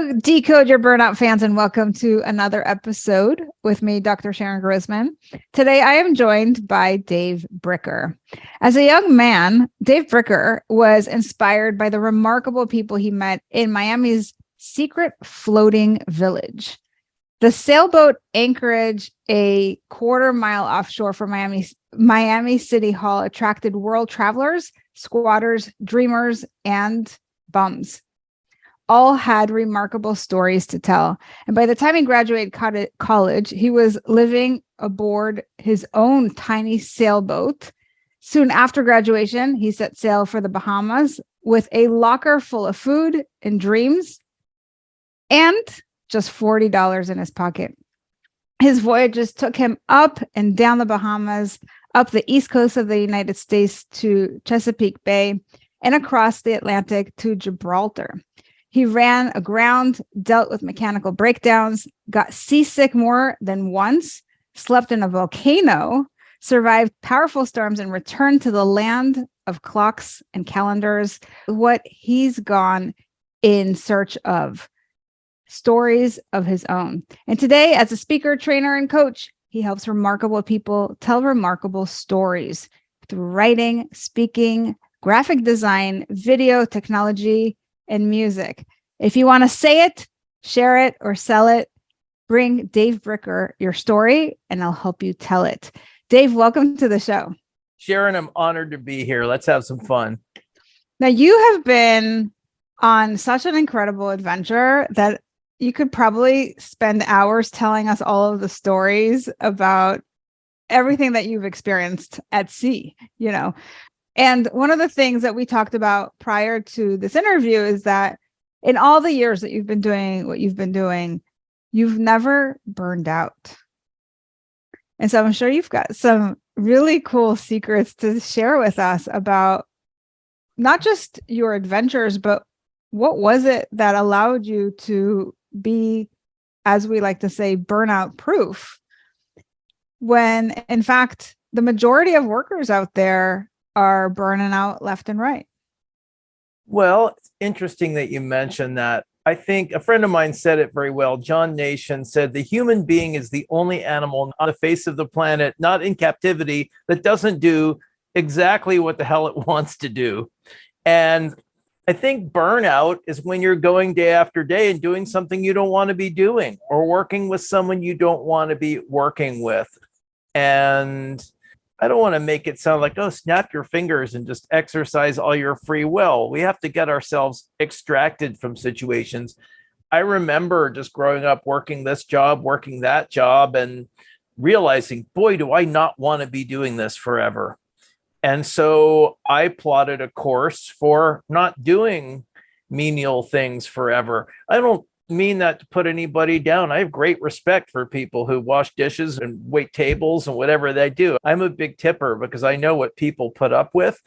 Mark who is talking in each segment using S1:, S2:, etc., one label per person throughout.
S1: Hello, Decode Your Burnout fans, and welcome to another episode with me, Dr. Sharon Grossman. Today, I am joined by Dave Bricker. As a young man, Dave Bricker was inspired by the remarkable people he met in Miami's secret floating village. The sailboat anchorage, a quarter-mile offshore from Miami City Hall, attracted world travelers, squatters, dreamers, and bums. All had remarkable stories to tell. And by the time he graduated college, he was living aboard his own tiny sailboat. Soon after graduation, he set sail for the Bahamas with a locker full of food and dreams and just $40 in his pocket. His voyages took him up and down the Bahamas, up the east coast of the United States to Chesapeake Bay, and across the Atlantic to Gibraltar. He ran aground, dealt with mechanical breakdowns, got seasick more than once, slept in a volcano, survived powerful storms, and returned to the land of clocks and calendars. What he's gone in search of, stories of his own. And today, as a speaker, trainer, and coach, he helps remarkable people tell remarkable stories through writing, speaking, graphic design, video, technology, and music. If you want to say it, share it, or sell it, bring Dave Bricker your story and I'll help you tell it. Dave, welcome to the show.
S2: Sharon, I'm honored to be here. Let's have some fun.
S1: Now, you have been on such an incredible adventure that you could probably spend hours telling us all of the stories about everything that you've experienced at sea, And one of the things that we talked about prior to this interview is that in all the years that you've been doing what you've been doing, you've never burned out. And so I'm sure you've got some really cool secrets to share with us about not just your adventures, but what was it that allowed you to be, as we like to say, burnout proof, when in fact, the majority of workers out there are burning out left and right.
S2: Well, it's interesting that you mentioned that. I think a friend of mine said it very well. John Nation said, the human being is the only animal on the face of the planet, not in captivity, that doesn't do exactly what the hell it wants to do. And I think burnout is when you're going day after day and doing something you don't want to be doing, or working with someone you don't want to be working with. And I don't want to make it sound like, oh, snap your fingers and just exercise all your free will. We have to get ourselves extracted from situations. I remember just growing up, working this job, working that job, and realizing, boy, do I not want to be doing this forever. And so I plotted a course for not doing menial things forever. I don't mean that to put anybody down. I have great respect for people who wash dishes and wait tables and whatever they do. I'm a big tipper because I know what people put up with.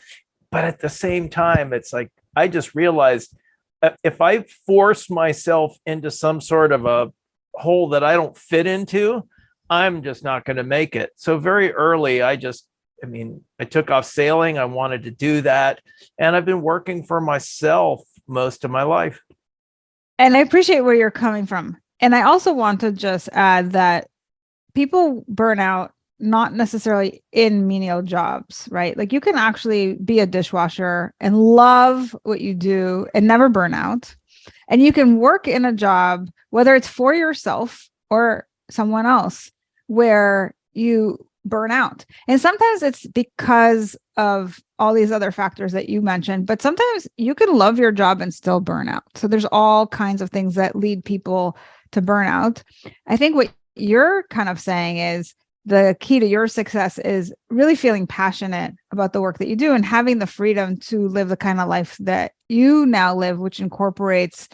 S2: But at the same time, it's like, I just realized if I force myself into some sort of a hole that I don't fit into, I'm just not going to make it. So very early, I took off sailing. I wanted to do that. And I've been working for myself most of my life.
S1: And I appreciate where you're coming from. And I also want to just add that people burn out not necessarily in menial jobs, right? Like you can actually be a dishwasher and love what you do and never burn out. And you can work in a job, whether it's for yourself or someone else, where you burn out. And sometimes it's because of all these other factors that you mentioned, but sometimes you can love your job and still burn out. So there's all kinds of things that lead people to burnout. I think what you're kind of saying is the key to your success is really feeling passionate about the work that you do and having the freedom to live the kind of life that you now live, which incorporates,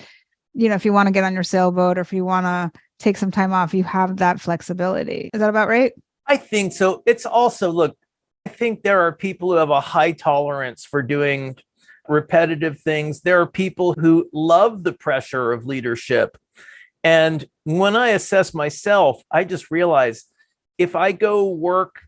S1: if you want to get on your sailboat or if you want to take some time off, you have that flexibility. Is that about right?
S2: I think so. It's also, look, I think there are people who have a high tolerance for doing repetitive things. There are people who love the pressure of leadership. And when I assess myself, I just realized if I go work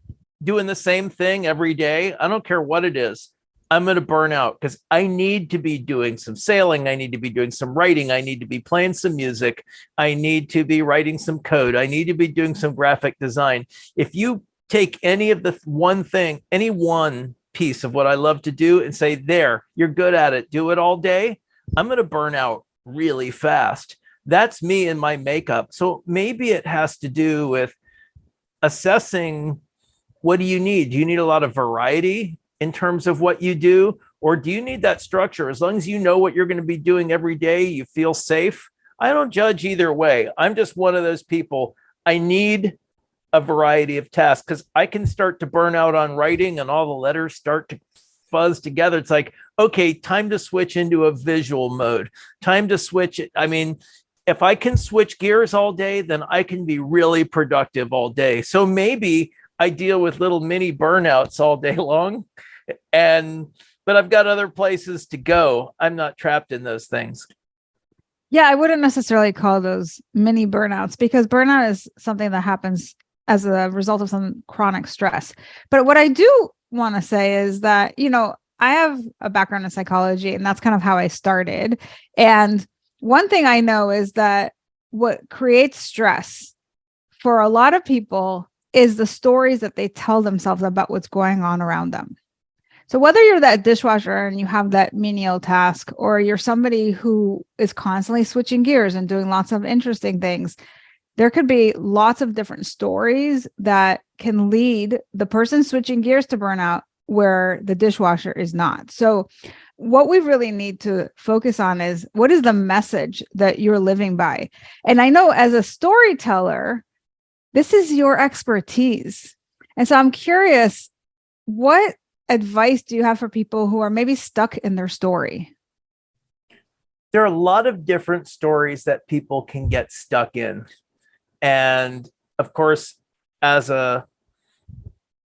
S2: doing the same thing every day, I don't care what it is, I'm going to burn out because I need to be doing some sailing. I need to be doing some writing. I need to be playing some music. I need to be writing some code. I need to be doing some graphic design. If you take any of the one thing, any one piece of what I love to do and say, there, you're good at it, do it all day, I'm going to burn out really fast. That's me and my makeup. So maybe it has to do with assessing, what do you need? Do you need a lot of variety in terms of what you do? Or do you need that structure? As long as you know what you're going to be doing every day, you feel safe. I don't judge either way. I'm just one of those people. I need a variety of tasks because I can start to burn out on writing and all the letters start to fuzz together. It's like, okay, time to switch into a visual mode. Time to switch it. I mean, if I can switch gears all day, then I can be really productive all day. So maybe I deal with little mini burnouts all day long, but I've got other places to go. I'm not trapped in those things.
S1: Yeah, I wouldn't necessarily call those mini burnouts because burnout is something that happens as a result of some chronic stress. But what I do want to say is that, I have a background in psychology, and that's kind of how I started. And one thing I know is that what creates stress for a lot of people is the stories that they tell themselves about what's going on around them. So whether you're that dishwasher and you have that menial task, or you're somebody who is constantly switching gears and doing lots of interesting things, there could be lots of different stories that can lead the person switching gears to burnout where the dishwasher is not. So what we really need to focus on is, what is the message that you're living by? And I know as a storyteller, this is your expertise. And so I'm curious, what advice do you have for people who are maybe stuck in their story?
S2: There are a lot of different stories that people can get stuck in. And of course, as a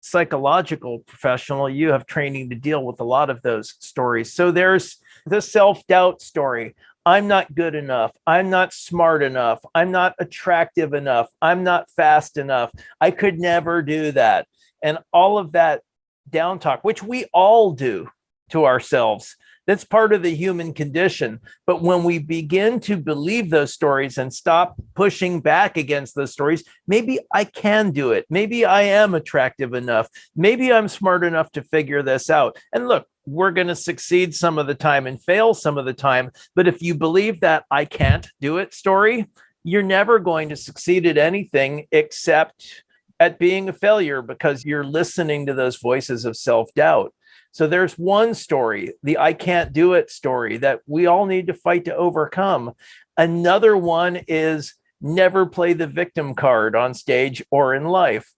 S2: psychological professional, you have training to deal with a lot of those stories. So there's the self-doubt story. I'm not good enough. I'm not smart enough. I'm not attractive enough. I'm not fast enough. I could never do that. And all of that down talk, which we all do to ourselves. That's part of the human condition. But when we begin to believe those stories and stop pushing back against those stories, maybe I can do it. Maybe I am attractive enough. Maybe I'm smart enough to figure this out. And look, we're going to succeed some of the time and fail some of the time. But if you believe that I can't do it story, you're never going to succeed at anything except at being a failure, because you're listening to those voices of self-doubt. So there's one story, the I can't do it story, that we all need to fight to overcome. Another one is never play the victim card on stage or in life.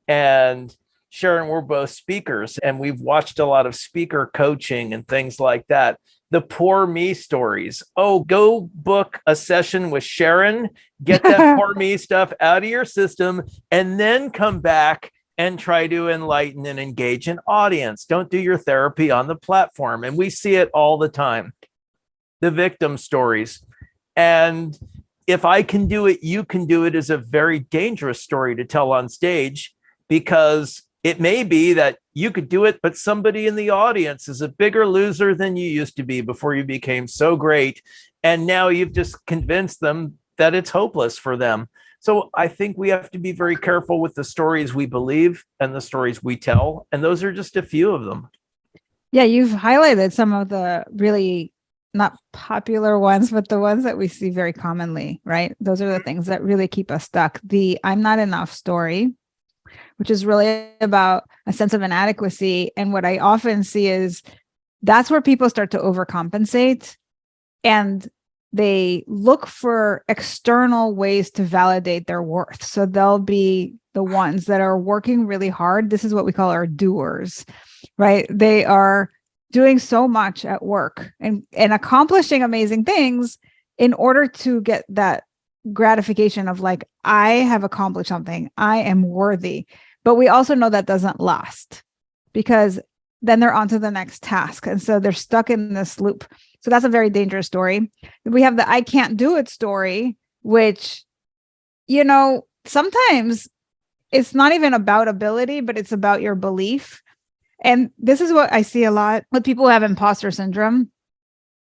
S2: And Sharon, we're both speakers, and we've watched a lot of speaker coaching and things like that. The poor me stories. Oh, go book a session with Sharon, get that poor me stuff out of your system, and then come back and try to enlighten and engage an audience. Don't do your therapy on the platform. And we see it all the time. The victim stories. And if I can do it, you can do it is a very dangerous story to tell on stage, because it may be that you could do it, but somebody in the audience is a bigger loser than you used to be before you became so great. And now you've just convinced them that it's hopeless for them. So I think we have to be very careful with the stories we believe and the stories we tell. And those are just a few of them.
S1: Yeah, you've highlighted some of the really not popular ones, but the ones that we see very commonly, right? Those are the things that really keep us stuck. The I'm not enough story, which is really about a sense of inadequacy. And what I often see is that's where people start to overcompensate, and they look for external ways to validate their worth. So they'll be the ones that are working really hard. This is what we call our doers, right? They are doing so much at work and accomplishing amazing things in order to get that gratification of like, I have accomplished something. I am worthy. But we also know that doesn't last, because then they're on to the next task. And so they're stuck in this loop. So that's a very dangerous story. We have the I can't do it story, which, sometimes it's not even about ability, but it's about your belief And this is what I see a lot with people who have imposter syndrome.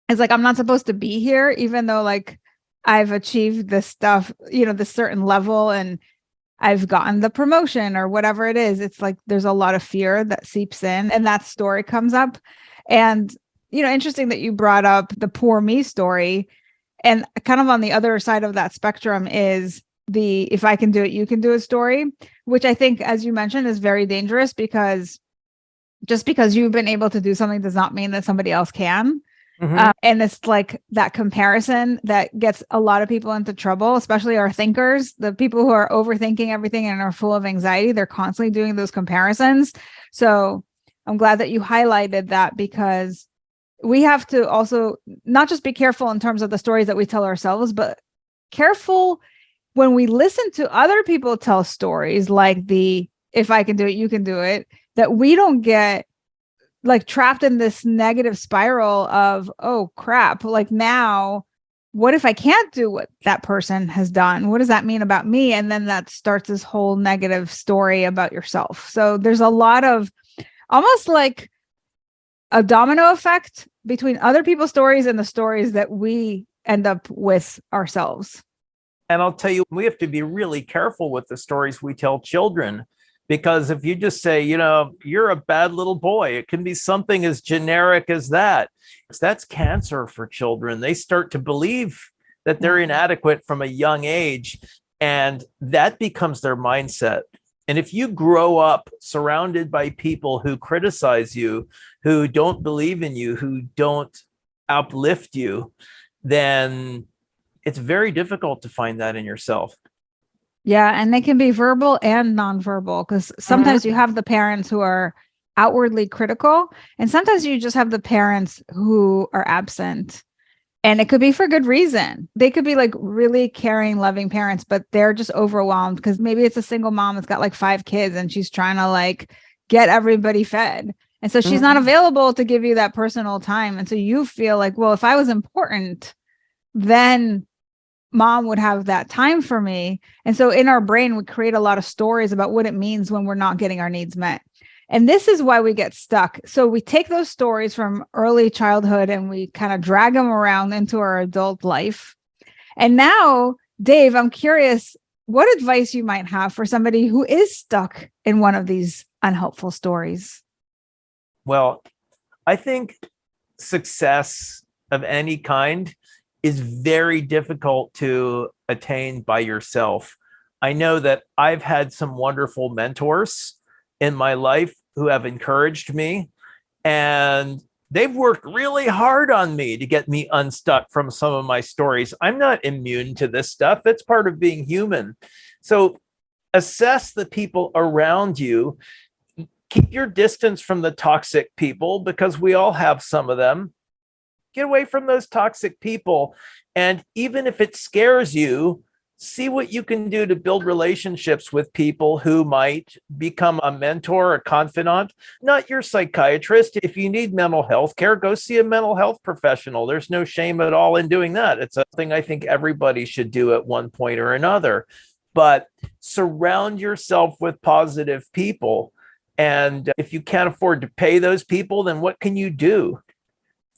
S1: It's like, I'm not supposed to be here, even though like I've achieved this stuff, this certain level and I've gotten the promotion or whatever it is. It's like there's a lot of fear that seeps in and that story comes up. And, interesting that you brought up the poor me story. And kind of on the other side of that spectrum is the if I can do it, you can do it story, which I think, as you mentioned, is very dangerous because just because you've been able to do something does not mean that somebody else can. And it's like that comparison that gets a lot of people into trouble, especially our thinkers, the people who are overthinking everything and are full of anxiety. They're constantly doing those comparisons. So I'm glad that you highlighted that, because we have to also not just be careful in terms of the stories that we tell ourselves, but careful when we listen to other people tell stories like the if I can do it, you can do it, that we don't get like trapped in this negative spiral of, oh crap, like now, what if I can't do what that person has done? What does that mean about me? And then that starts this whole negative story about yourself. So there's a lot of almost like a domino effect between other people's stories and the stories that we end up with ourselves.
S2: And I'll tell you, we have to be really careful with the stories we tell children. Because if you just say, you're a bad little boy, it can be something as generic as that. That's cancer for children. They start to believe that they're inadequate from a young age, and that becomes their mindset. And if you grow up surrounded by people who criticize you, who don't believe in you, who don't uplift you, then it's very difficult to find that in yourself.
S1: Yeah. And they can be verbal and nonverbal, because sometimes you have the parents who are outwardly critical, and sometimes you just have the parents who are absent. And it could be for good reason. They could be like really caring, loving parents, but they're just overwhelmed because maybe it's a single mom that's got like 5 kids and she's trying to like get everybody fed. And so she's not available to give you that personal time. And so you feel like, well, if I was important, then mom would have that time for me. And so in our brain, we create a lot of stories about what it means when we're not getting our needs met. And this is why we get stuck. So we take those stories from early childhood and we kind of drag them around into our adult life. And now, Dave, I'm curious what advice you might have for somebody who is stuck in one of these unhelpful stories.
S2: Well, I think success of any kind is very difficult to attain by yourself. I know that I've had some wonderful mentors in my life who have encouraged me, and they've worked really hard on me to get me unstuck from some of my stories. I'm not immune to this stuff. It's part of being human. So assess the people around you. Keep your distance from the toxic people, because we all have some of them. Get away from those toxic people. And even if it scares you, see what you can do to build relationships with people who might become a mentor, a confidant, not your psychiatrist. If you need mental health care, go see a mental health professional. There's no shame at all in doing that. It's something I think everybody should do at one point or another. But surround yourself with positive people. And if you can't afford to pay those people, then what can you do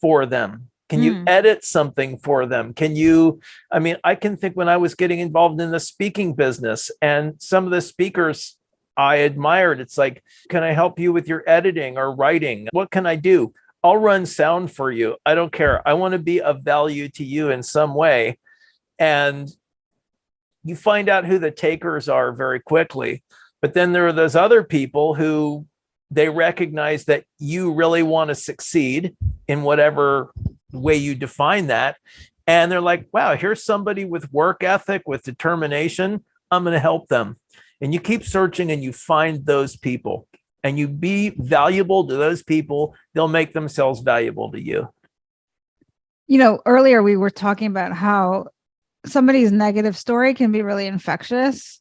S2: for them? Can you edit something for them? I can think when I was getting involved in the speaking business and some of the speakers I admired, it's like, can I help you with your editing or writing? What can I do? I'll run sound for you. I don't care. I want to be of value to you in some way. And you find out who the takers are very quickly. But then there are those other people who they recognize that you really want to succeed in whatever way you define that. And they're like, wow, here's somebody with work ethic, with determination. I'm going to help them. And you keep searching and you find those people and you be valuable to those people. They'll make themselves valuable to you.
S1: Earlier we were talking about how somebody's negative story can be really infectious,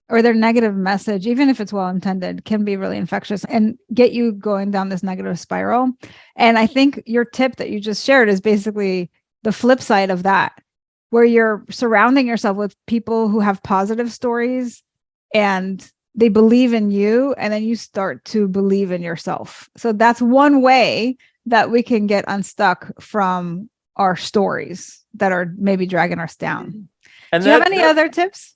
S1: or their negative message, even if it's well-intended, can be really infectious and get you going down this negative spiral. And I think your tip that you just shared is basically the flip side of that, where you're surrounding yourself with people who have positive stories and they believe in you, and then you start to believe in yourself. So that's one way that we can get unstuck from our stories that are maybe dragging us down.
S2: And
S1: do you have any other tips?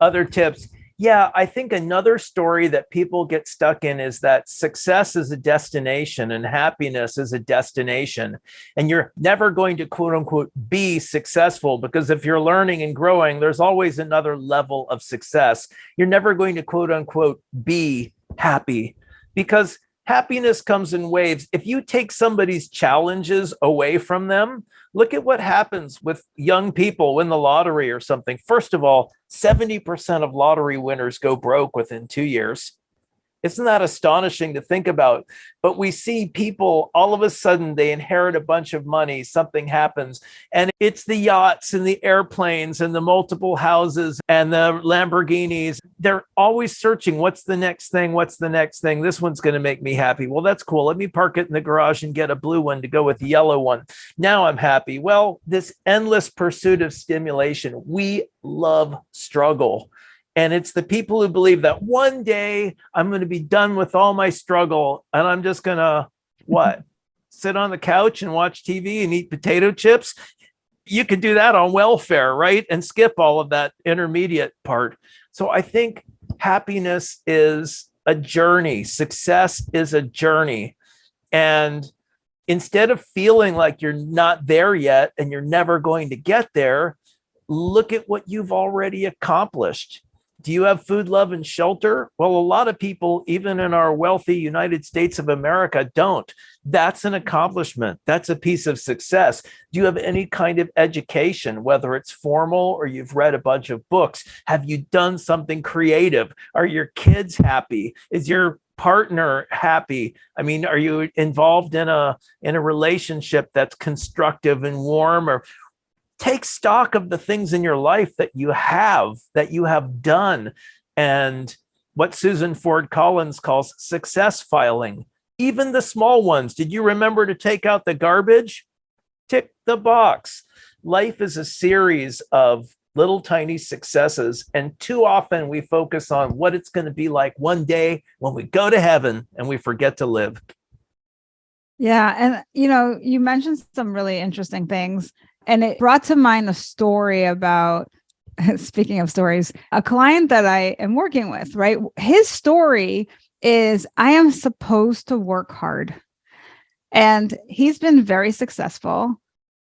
S2: Other tips? Yeah, I think another story that people get stuck in is that success is a destination and happiness is a destination. And you're never going to, quote unquote, be successful, because if you're learning and growing, there's always another level of success. You're never going to, quote unquote, be happy, because happiness comes in waves. If you take somebody's challenges away from them, look at what happens with young people win the lottery or something. First of all, 70% of lottery winners go broke within 2 years. Isn't that astonishing to think about? But we see people, all of a sudden, they inherit a bunch of money, something happens, and it's the yachts and the airplanes and the multiple houses and the Lamborghinis. They're always searching, what's the next thing? What's the next thing? This one's going to make me happy. Well, that's cool. Let me park it in the garage and get a blue one to go with the yellow one. Now I'm happy. Well, this endless pursuit of stimulation, we love struggle. And it's the people who believe that one day I'm going to be done with all my struggle and I'm just going to, what? Sit on the couch and watch TV and eat potato chips. You could do that on welfare, right? And skip all of that intermediate part. So I think happiness is a journey. Success is a journey. And instead of feeling like you're not there yet and you're never going to get there, look at what you've already accomplished. Do you have food, love, and shelter? Well, a lot of people, even in our wealthy United States of America, don't. That's an accomplishment. That's a piece of success. Do you have any kind of education, whether it's formal or you've read a bunch of books? Have you done something creative? Are your kids happy? Is your partner happy? I mean, are you involved in a relationship that's constructive and warm? Or take stock of the things in your life that you have done, and what Susan Ford Collins calls success filing. Even the small ones. Did you remember to take out the garbage? Tick the box. Life is a series of little tiny successes, and too often we focus on what it's going to be like one day when we go to heaven, and we forget to live.
S1: Yeah. And, you mentioned some really interesting things. And it brought to mind a story about, speaking of stories, a client that I am working with, right? His story is, I am supposed to work hard. And he's been very successful.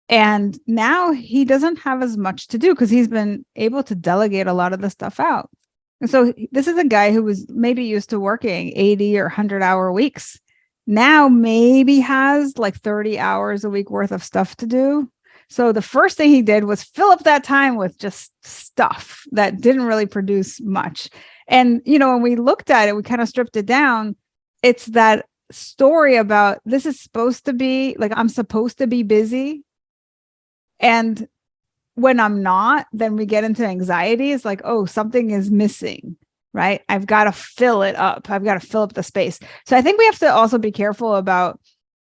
S1: And now he doesn't have as much to do because he's been able to delegate a lot of the stuff out. And so this is a guy who was maybe used to working 80 or 100-hour weeks. Now maybe has like 30 hours a week worth of stuff to do. So the first thing he did was fill up that time with just stuff that didn't really produce much. And, when we looked at it, we kind of stripped it down. It's that story about this is supposed to be like, I'm supposed to be busy. And when I'm not, then we get into anxiety. It's like, oh, something is missing, right? I've got to fill it up. I've got to fill up the space. So I think we have to also be careful about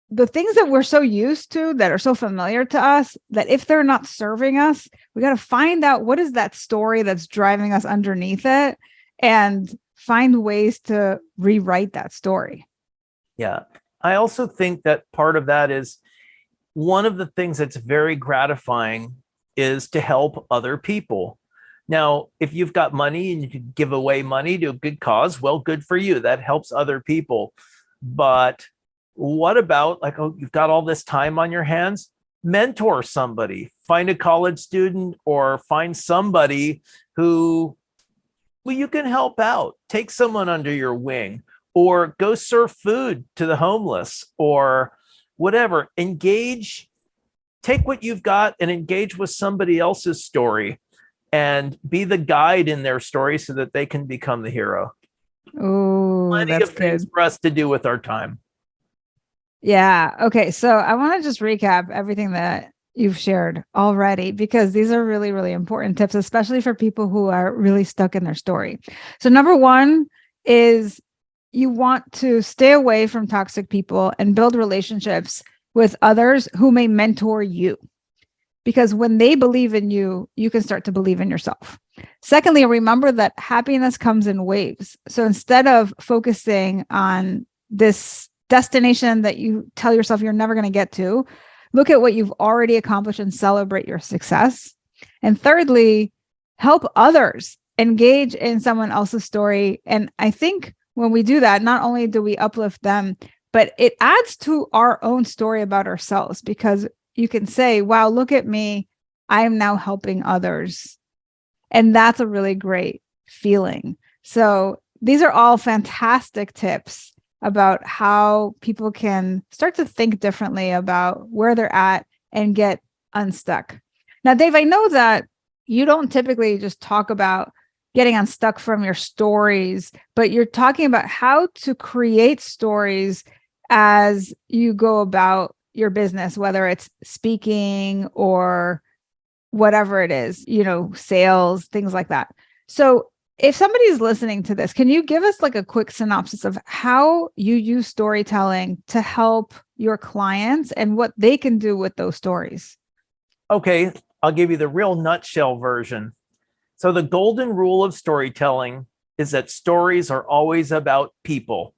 S1: the things that we're so used to, that are so familiar to us, that if they're not serving us, we got to find out what is that story that's driving us underneath it and find ways to rewrite that story.
S2: Yeah. I also think that part of that is one of the things that's very gratifying is to help other people. Now, if you've got money and you can give away money to a good cause, well, good for you. That helps other people. But what about like, oh, you've got all this time on your hands? Mentor somebody, find a college student or find somebody who, well, you can help out. Take someone under your wing, or go serve food to the homeless or whatever. Engage, take what you've got and engage with somebody else's story and be the guide in their story so that they can become the hero.
S1: Oh,
S2: plenty of things for us to do with our time.
S1: Yeah. Okay. So I want to just recap everything that you've shared already, because these are really, really important tips, especially for people who are really stuck in their story. So number one is you want to stay away from toxic people and build relationships with others who may mentor you. because when they believe in you, you can start to believe in yourself. Secondly, remember that happiness comes in waves. So instead of focusing on this destination that you tell yourself you're never going to get to, look at what you've already accomplished and celebrate your success. And thirdly, help others, engage in someone else's story. And I think when we do that, not only do we uplift them, but it adds to our own story about ourselves, because you can say, wow, look at me. I am now helping others. And that's a really great feeling. So these are all fantastic tips about how people can start to think differently about where they're at and get unstuck. Now, Dave, I know that you don't typically just talk about getting unstuck from your stories, but you're talking about how to create stories as you go about your business, whether it's speaking or whatever it is, sales, things like that. So if somebody's listening to this, can you give us like a quick synopsis of how you use storytelling to help your clients and what they can do with those stories?
S2: Okay, I'll give you the real nutshell version. So the golden rule of storytelling is that stories are always about people.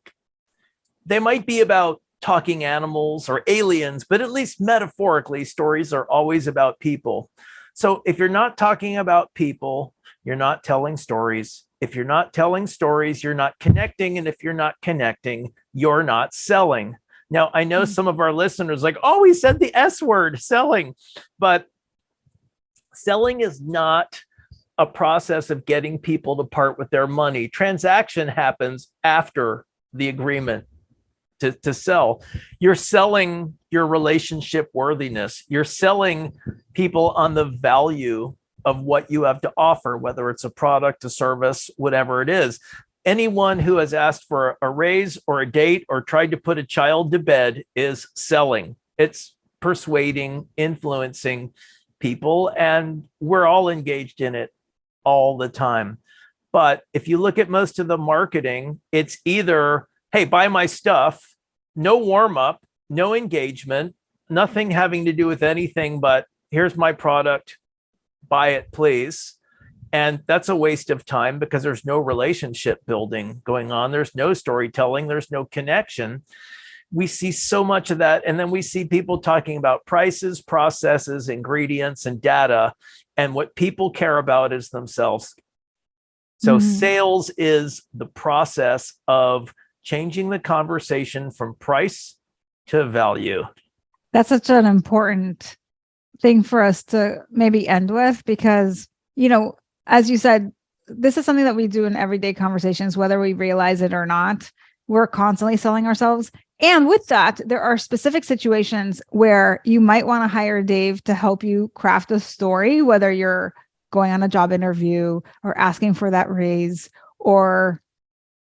S2: They might be about talking animals or aliens, but at least metaphorically, stories are always about people. So if you're not talking about people, you're not telling stories. If you're not telling stories, you're not connecting. And if you're not connecting, you're not selling. Now, I know some of our listeners are like, oh, he said the S word, selling. But selling is not a process of getting people to part with their money. Transaction happens after the agreement to sell. You're selling your relationship worthiness. You're selling people on the value of what you have to offer, whether it's a product, a service, whatever it is. Anyone who has asked for a raise or a date or tried to put a child to bed is selling. It's persuading, influencing people, and we're all engaged in it all the time. But if you look at most of the marketing, it's either, hey, buy my stuff, no warm up, no engagement, nothing having to do with anything but here's my product, buy it, please. And that's a waste of time because there's no relationship building going on. There's no storytelling. There's no connection. We see so much of that. And then we see people talking about prices, processes, ingredients, and data. And what people care about is themselves. So sales is the process of changing the conversation from price to value.
S1: That's such an important thing for us to maybe end with, because, as you said, this is something that we do in everyday conversations, whether we realize it or not. We're constantly selling ourselves. And with that, there are specific situations where you might want to hire Dave to help you craft a story, whether you're going on a job interview or asking for that raise, or,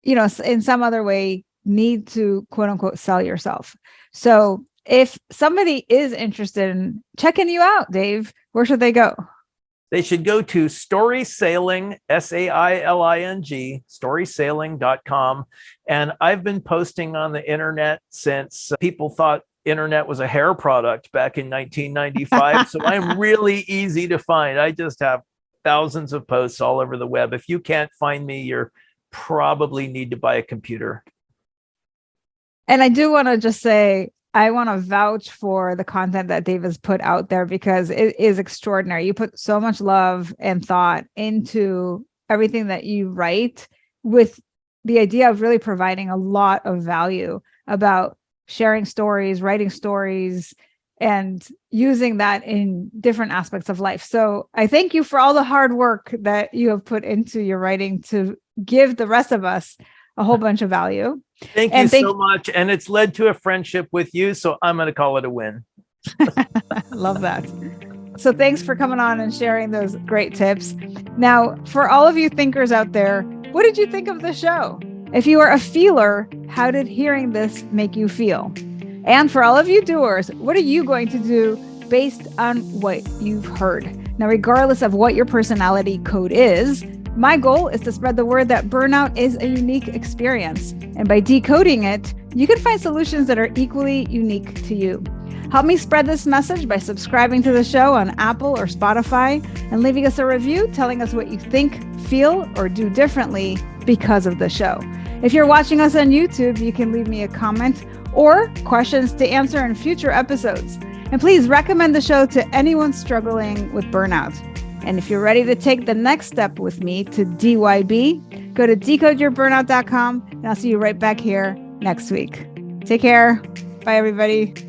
S1: in some other way need to quote unquote sell yourself. So if somebody is interested in checking you out, Dave, where should they go?
S2: They should go to storysailing, SAILING, storysailing.com. And I've been posting on the internet since people thought internet was a hair product back in 1995. So I'm really easy to find. I just have thousands of posts all over the web. If you can't find me, you're probably need to buy a computer.
S1: And I do want to just say, I want to vouch for the content that Dave has put out there, because it is extraordinary. You put so much love and thought into everything that you write, with the idea of really providing a lot of value about sharing stories, writing stories, and using that in different aspects of life. So I thank you for all the hard work that you have put into your writing to give the rest of us a whole bunch of value.
S2: Thank you so much. And it's led to a friendship with you. So I'm going to call it a win.
S1: Love that. So thanks for coming on and sharing those great tips. Now, for all of you thinkers out there, what did you think of the show? If you are a feeler, how did hearing this make you feel? And for all of you doers, what are you going to do based on what you've heard? Now, regardless of what your personality code is, my goal is to spread the word that burnout is a unique experience. And by decoding it, you can find solutions that are equally unique to you. Help me spread this message by subscribing to the show on Apple or Spotify and leaving us a review telling us what you think, feel, or do differently because of the show. If you're watching us on YouTube, you can leave me a comment or questions to answer in future episodes. And please recommend the show to anyone struggling with burnout. And if you're ready to take the next step with me to DYB, go to decodeyourburnout.com, and I'll see you right back here next week. Take care. Bye, everybody.